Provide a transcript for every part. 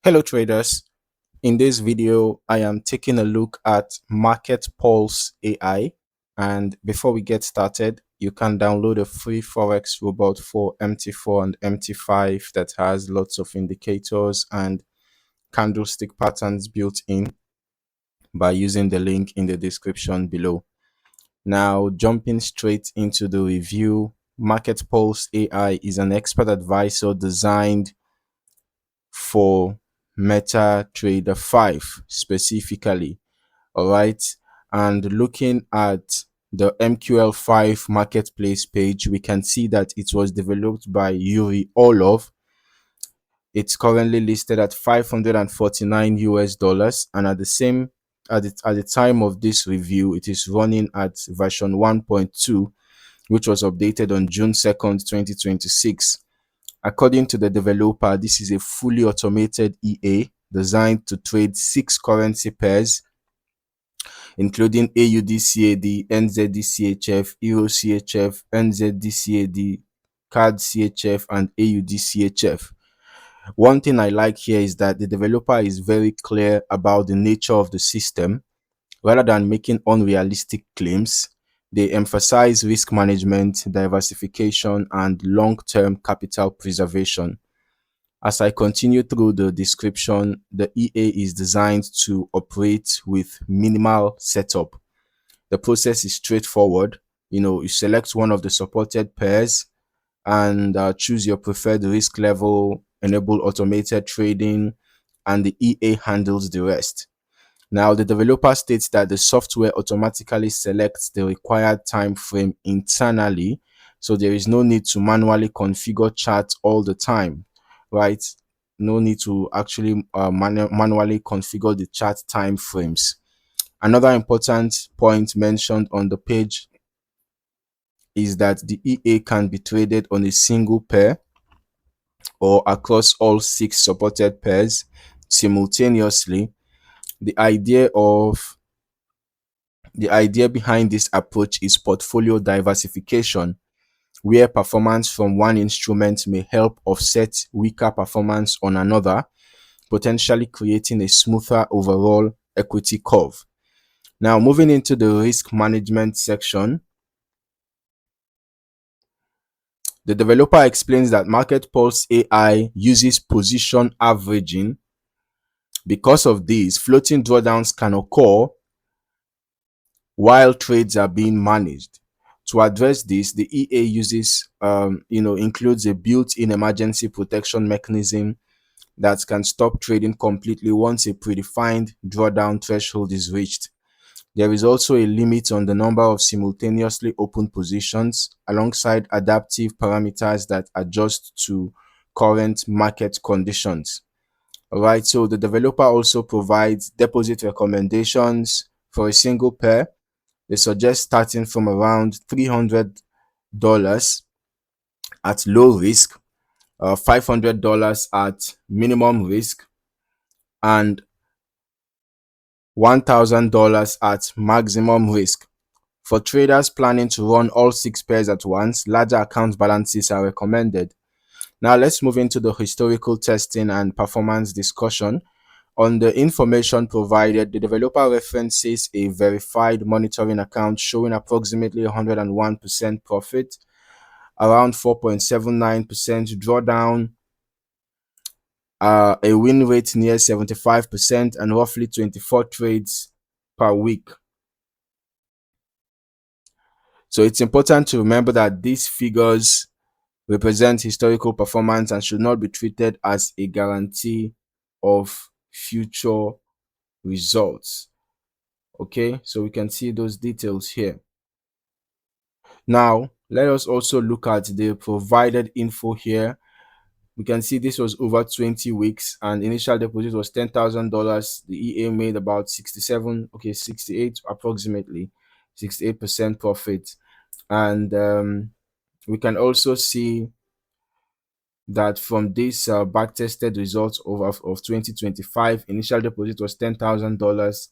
Hello traders, in this video I am taking a look at Market Pulse AI, and before we get started you can download a free Forex robot for MT4 and MT5 that has lots of indicators and candlestick patterns built in by using the link in the description below. Now jumping straight into the review, Market Pulse AI is an expert advisor designed for MetaTrader 5 specifically. All right. And looking at the MQL5 Marketplace page, we can see that it was developed by Yuri Orlov. It's currently listed at 549 US dollars, and at the time of this review, it is running at version 1.2, which was updated on June 2nd, 2026. According to the developer, this is a fully automated EA designed to trade 6 currency pairs, including AUD-CAD, NZD-CHF, Euro-CHF, NZD-CAD, CAD-CHF, and AUD-CHF. One thing I like here is that the developer is very clear about the nature of the system. Rather than making unrealistic claims, they emphasize risk management, diversification, and long-term capital preservation. As I continue through the description, the EA is designed to operate with minimal setup. The process is straightforward. You select one of the supported pairs and choose your preferred risk level, enable automated trading, and the EA handles the rest. Now, the developer states that the software automatically selects the required time frame internally, so there is no need to manually configure charts all the time, right? No need to actually manually configure the chart time frames. Another important point mentioned on the page is that the EA can be traded on a single pair or across all 6 supported pairs simultaneously. The idea of The idea behind this approach is portfolio diversification, where performance from one instrument may help offset weaker performance on another, potentially creating a smoother overall equity curve. Now, moving into the risk management section, the developer explains that Market Pulse AI uses position averaging. Because of this, floating drawdowns can occur while trades are being managed. To address this, the EA includes a built-in emergency protection mechanism that can stop trading completely once a predefined drawdown threshold is reached. There is also a limit on the number of simultaneously open positions, alongside adaptive parameters that adjust to current market conditions. All right, so the developer also provides deposit recommendations for a single pair. They suggest starting from around $300 at low risk, $500 at minimum risk, and $1,000 at maximum risk. For traders planning to run all 6 pairs at once, larger account balances are recommended. Now let's move into the historical testing and performance discussion. On the information provided, the developer references a verified monitoring account showing approximately 101% profit, around 4.79% drawdown, a win rate near 75%, and roughly 24 trades per week. So it's important to remember that these figures represent historical performance and should not be treated as a guarantee of future results. Okay, so we can see those details here. Now let us also look at the provided info here. We can see this was over 20 weeks and initial deposit was $10,000. The EA made about 68 approximately 68% profit. And we can also see that from this back-tested results of 2025, initial deposit was $10,000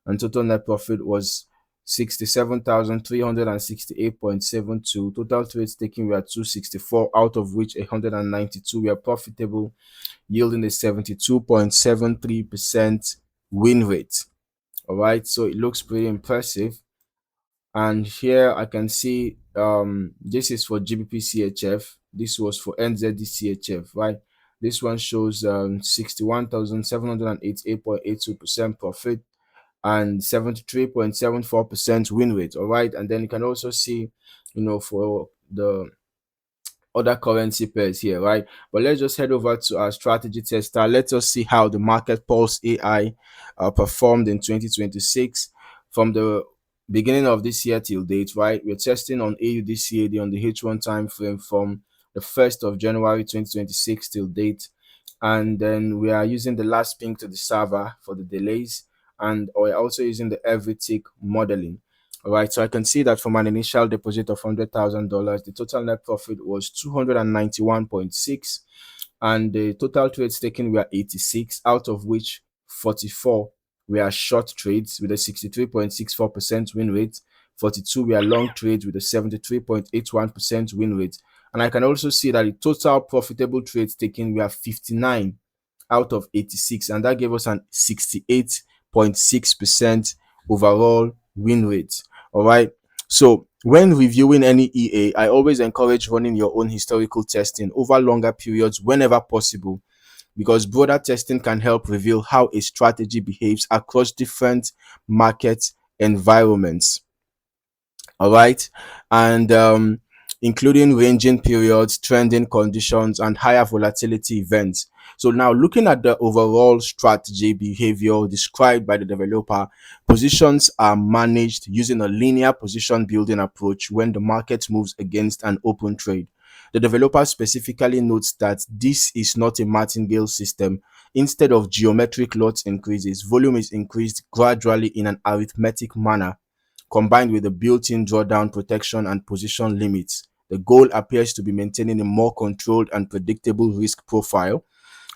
and total net profit was 67,368.72. Total trades taken were 264, out of which 192 were profitable, yielding a 72.73% win rate. All right, so it looks pretty impressive. And here I can see this is for GBP CHF. This was for NZD CHF, right? This one shows 61,788.82% profit and 73.74% win rate. All right, and then you can also see, for the other currency pairs here, right? But let's just head over to our strategy tester. Let us see how the Market Pulse AI performed in 2026 from the beginning of this year till date, right? We're testing on AUDCAD on the H1 time frame from the 1st of January 2026 till date. And then we are using the last ping to the server for the delays, and we're also using the every tick modeling. All right, so I can see that from an initial deposit of $100,000, the total net profit was 291.6, and the total trades taken were 86, out of which 44 were short trades with a 63.64% win rate, 42 were long trades with a 73.81% win rate. And I can also see that the total profitable trades taken were 59 out of 86, and that gave us an 68.6% overall win rate. All right. So when reviewing any EA, I always encourage running your own historical testing over longer periods whenever possible, because broader testing can help reveal how a strategy behaves across different market environments. All right, and including ranging periods, trending conditions, and higher volatility events. So now looking at the overall strategy behavior described by the developer, positions are managed using a linear position building approach when the market moves against an open trade. The developer specifically notes that this is not a martingale system. Instead of geometric lots increases, volume is increased gradually in an arithmetic manner, combined with the built-in drawdown protection and position limits. The goal appears to be maintaining a more controlled and predictable risk profile.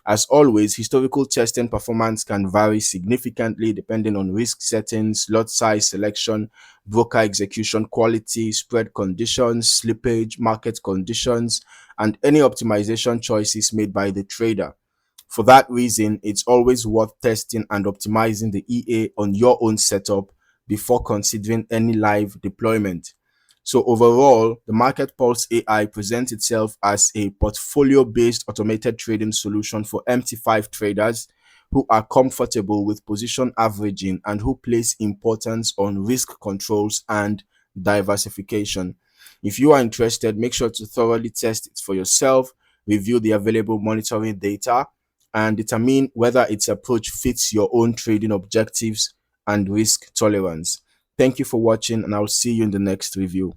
As always, historical testing performance can vary significantly depending on risk settings, lot size selection, broker execution quality, spread conditions, slippage, market conditions, and any optimization choices made by the trader. For that reason, it's always worth testing and optimizing the EA on your own setup before considering any live deployment. So overall, the Market Pulse AI presents itself as a portfolio-based automated trading solution for MT5 traders who are comfortable with position averaging and who place importance on risk controls and diversification. If you are interested, make sure to thoroughly test it for yourself, review the available monitoring data, and determine whether its approach fits your own trading objectives and risk tolerance. Thank you for watching, and I'll see you in the next review.